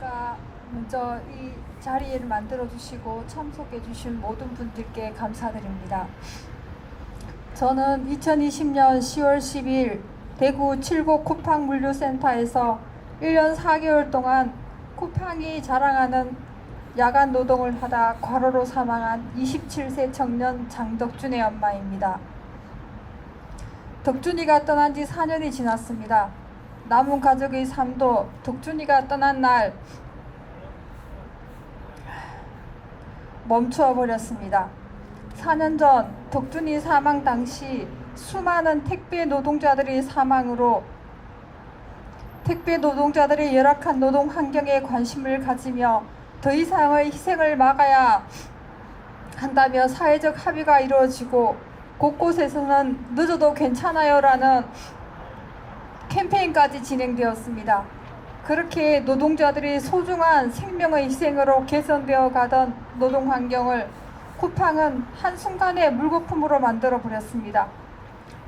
안녕하십니까. 먼저 이 자리를 만들어 주시고 참석해 주신 모든 분들께 감사드립니다. 저는 2020년 10월 10일 대구 칠곡 쿠팡 물류센터에서 1년 4개월 동안 쿠팡이 자랑하는 야간 노동을 하다 과로로 사망한 27세 청년 장덕준의 엄마입니다. 덕준이가 떠난 지 4년이 지났습니다. 남은 가족의 삶도 덕준이가 떠난 날 멈추어 버렸습니다. 4년 전 덕준이 사망 당시 수많은 택배 노동자들의 사망으로 택배 노동자들의 열악한 노동 환경에 관심을 가지며 더 이상의 희생을 막아야 한다며 사회적 합의가 이루어지고 곳곳에서는 늦어도 괜찮아요라는 캠페인까지 진행되었습니다. 그렇게 노동자들이 소중한 생명의 희생으로 개선되어 가던 노동 환경을 쿠팡은 한순간에 물거품으로 만들어 버렸습니다.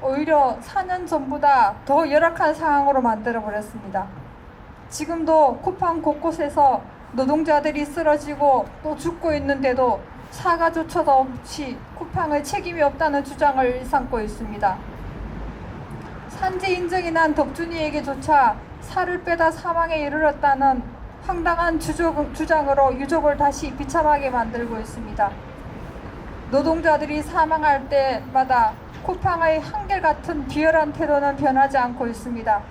오히려 4년 전보다 더 열악한 상황으로 만들어 버렸습니다. 지금도 쿠팡 곳곳에서 노동자들이 쓰러지고 또 죽고 있는데도 사과조차도 없이 쿠팡의 책임이 없다는 주장을 일삼고 있습니다. 산재 인정이 난 덕준이에게조차 살을 빼다 사망에 이르렀다는 황당한 주장으로 유족을 다시 비참하게 만들고 있습니다. 노동자들이 사망할 때마다 쿠팡의 한결같은 비열한 태도는 변하지 않고 있습니다.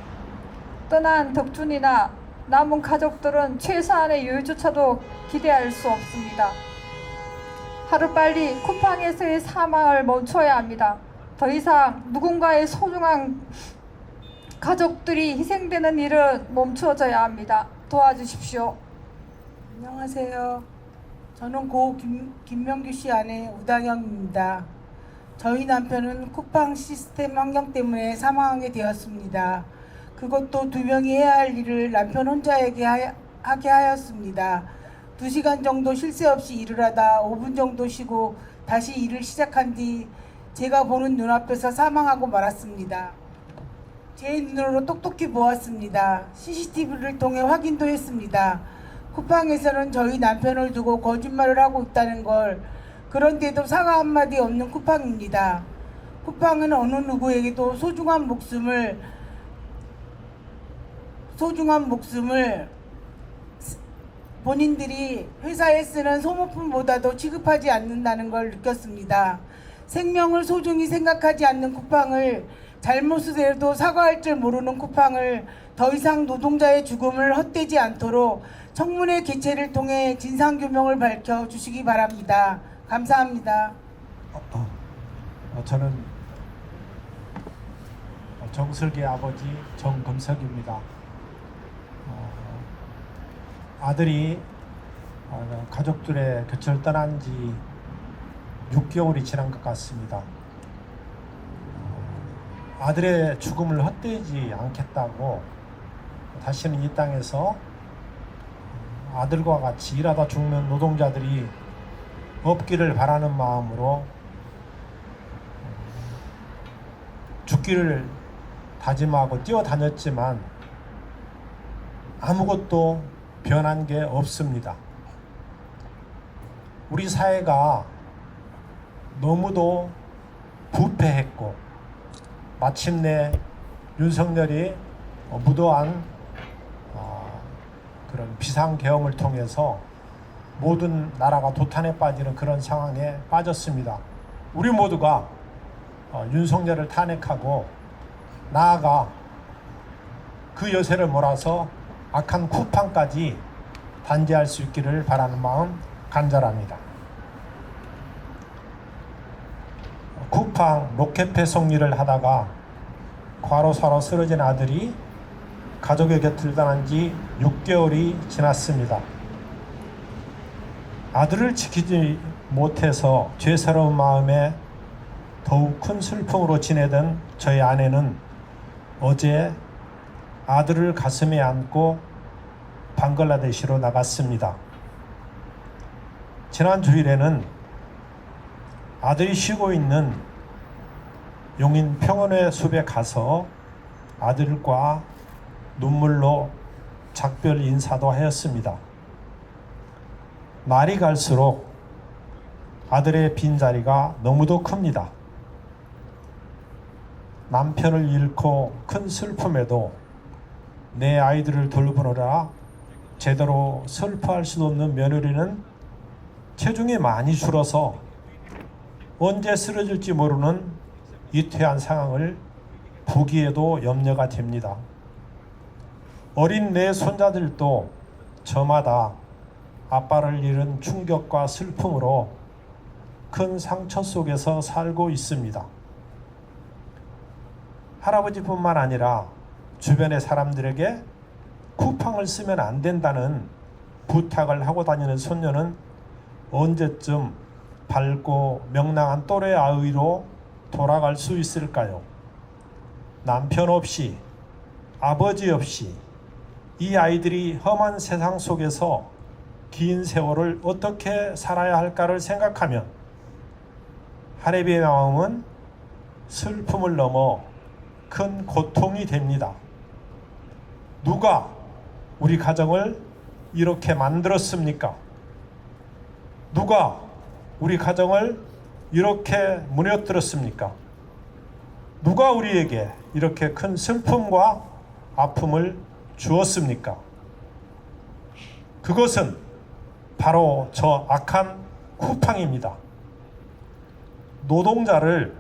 떠난 덕준이나 남은 가족들은 최소한의 여유조차도 기대할 수 없습니다. 하루빨리 쿠팡에서의 사망을 멈춰야 합니다. 더 이상 누군가의 소중한 가족들이 희생되는 일은 멈춰져야 합니다. 도와주십시오. 안녕하세요. 저는 고 김명규 씨 아내 우당영입니다. 저희 남편은 쿠팡 시스템 환경 때문에 사망하게 되었습니다. 그것도 2명이 해야 할 일을 남편 혼자에게 하게 하였습니다. 2시간 정도 쉴 새 없이 일을 하다 5분 정도 쉬고 다시 일을 시작한 뒤 제가 보는 눈앞에서 사망하고 말았습니다. 제 눈으로 똑똑히 보았습니다. CCTV를 통해 확인도 했습니다. 쿠팡에서는 저희 남편을 두고 거짓말을 하고 있다는 걸, 그런데도 사과 한마디 없는 쿠팡입니다. 쿠팡은 어느 누구에게도 소중한 목숨을 본인들이 회사에 쓰는 소모품보다도 취급하지 않는다는 걸 느꼈습니다. 생명을 소중히 생각하지 않는 쿠팡을, 잘못을 해도 사과할 줄 모르는 쿠팡을 더 이상 노동자의 죽음을 헛되지 않도록 청문회 개최를 통해 진상규명을 밝혀주시기 바랍니다. 감사합니다. 저는 정석의 아버지 정금석입니다. 아들이 가족들의 곁을 떠난 지 6개월이 지난 것 같습니다. 아들의 죽음을 헛되지 않겠다고 다시는 이 땅에서 아들과 같이 일하다 죽는 노동자들이 없기를 바라는 마음으로 죽기를 다짐하고 뛰어다녔지만 아무것도 변한 게 없습니다. 우리 사회가 너무도 부패했고 마침내 윤석열이 무도한 그런 비상계엄을 통해서 모든 나라가 도탄에 빠지는 그런 상황에 빠졌습니다. 우리 모두가 윤석열을 탄핵하고 나아가 그 여세를 몰아서 악한 쿠팡까지 단죄할 수 있기를 바라는 마음 간절합니다. 쿠팡 로켓 배송 일을 하다가 과로사로 쓰러진 아들이 가족의 곁을 떠난 지 6개월이 지났습니다. 아들을 지키지 못해서 죄스러운 마음에 더욱 큰 슬픔으로 지내던 저희 아내는 어제 아들을 가슴에 안고 방글라데시로 나갔습니다. 지난 주일에는 아들이 쉬고 있는 용인 평원의 숲에 가서 아들과 눈물로 작별 인사도 하였습니다. 날이 갈수록 아들의 빈자리가 너무도 큽니다. 남편을 잃고 큰 슬픔에도 내 아이들을 돌보느라 제대로 슬퍼할 수도 없는 며느리는 체중이 많이 줄어서 언제 쓰러질지 모르는 위태한 상황을 보기에도 염려가 됩니다. 어린 내 손자들도 저마다 아빠를 잃은 충격과 슬픔으로 큰 상처 속에서 살고 있습니다. 할아버지뿐만 아니라 주변의 사람들에게 쿠팡을 쓰면 안 된다는 부탁을 하고 다니는 손녀는 언제쯤 밝고 명랑한 또래 아이로 돌아갈 수 있을까요? 남편 없이, 아버지 없이 이 아이들이 험한 세상 속에서 긴 세월을 어떻게 살아야 할까를 생각하면 할애비의 마음은 슬픔을 넘어 큰 고통이 됩니다. 누가 우리 가정을 이렇게 만들었습니까? 누가 우리 가정을 이렇게 무너뜨렸습니까? 누가 우리에게 이렇게 큰 슬픔과 아픔을 주었습니까? 그것은 바로 저 악한 쿠팡입니다. 노동자를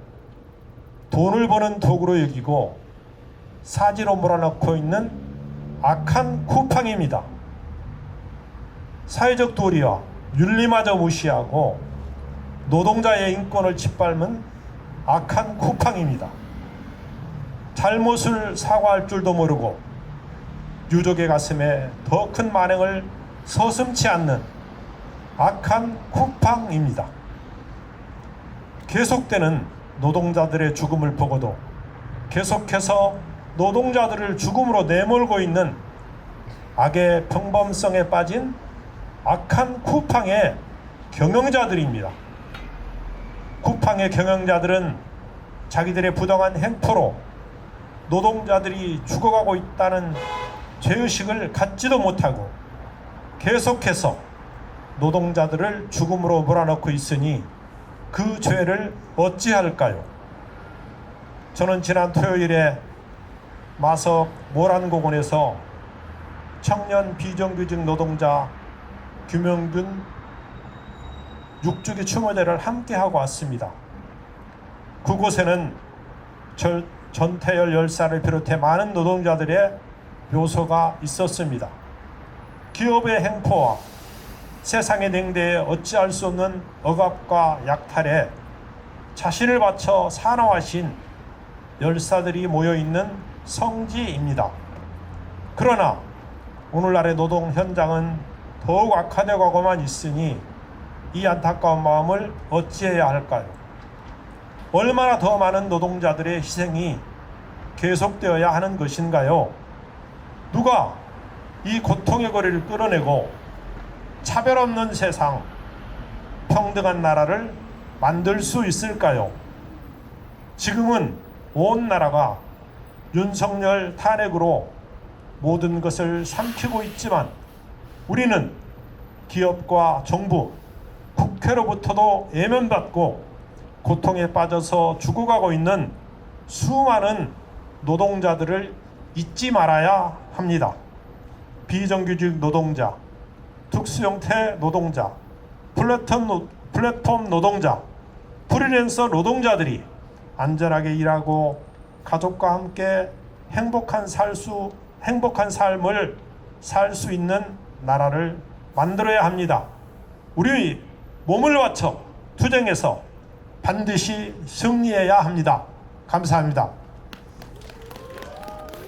돈을 버는 도구로 여기고 사지로 몰아넣고 있는 악한 쿠팡입니다. 사회적 도리와 윤리마저 무시하고 노동자의 인권을 짓밟는 악한 쿠팡입니다. 잘못을 사과할 줄도 모르고 유족의 가슴에 더 큰 만행을 서슴지 않는 악한 쿠팡입니다. 계속되는 노동자들의 죽음을 보고도 계속해서 노동자들을 죽음으로 내몰고 있는 악의 평범성에 빠진 악한 쿠팡의 경영자들입니다. 쿠팡의 경영자들은 자기들의 부당한 행포로 노동자들이 죽어가고 있다는 죄의식을 갖지도 못하고 계속해서 노동자들을 죽음으로 몰아넣고 있으니 그 죄를 어찌할까요? 저는 지난 토요일에 마석 모란공원에서 청년 비정규직 노동자 김영균 6주기 추모제를 함께하고 왔습니다. 그곳에는 전태열 열사를 비롯해 많은 노동자들의 묘소가 있었습니다. 기업의 행포와 세상의 냉대에 어찌할 수 없는 억압과 약탈에 자신을 바쳐 산화하신 열사들이 모여있는 성지입니다. 그러나 오늘날의 노동 현장은 더욱 악화되어 가고만 있으니 이 안타까운 마음을 어찌해야 할까요? 얼마나 더 많은 노동자들의 희생이 계속되어야 하는 것인가요? 누가 이 고통의 거리를 끌어내고 차별 없는 세상, 평등한 나라를 만들 수 있을까요? 지금은 온 나라가 윤석열 탄핵으로 모든 것을 삼키고 있지만 우리는 기업과 정부, 국회로부터도 애면받고 고통에 빠져서 죽어가고 있는 수많은 노동자들을 잊지 말아야 합니다. 비정규직 노동자, 특수형태 노동자, 플랫폼 노동자, 프리랜서 노동자들이 안전하게 일하고 가족과 함께 행복한 삶을 살 수 있는 나라를 만들어야 합니다. 우리 몸을 바쳐 투쟁해서 반드시 승리해야 합니다. 감사합니다.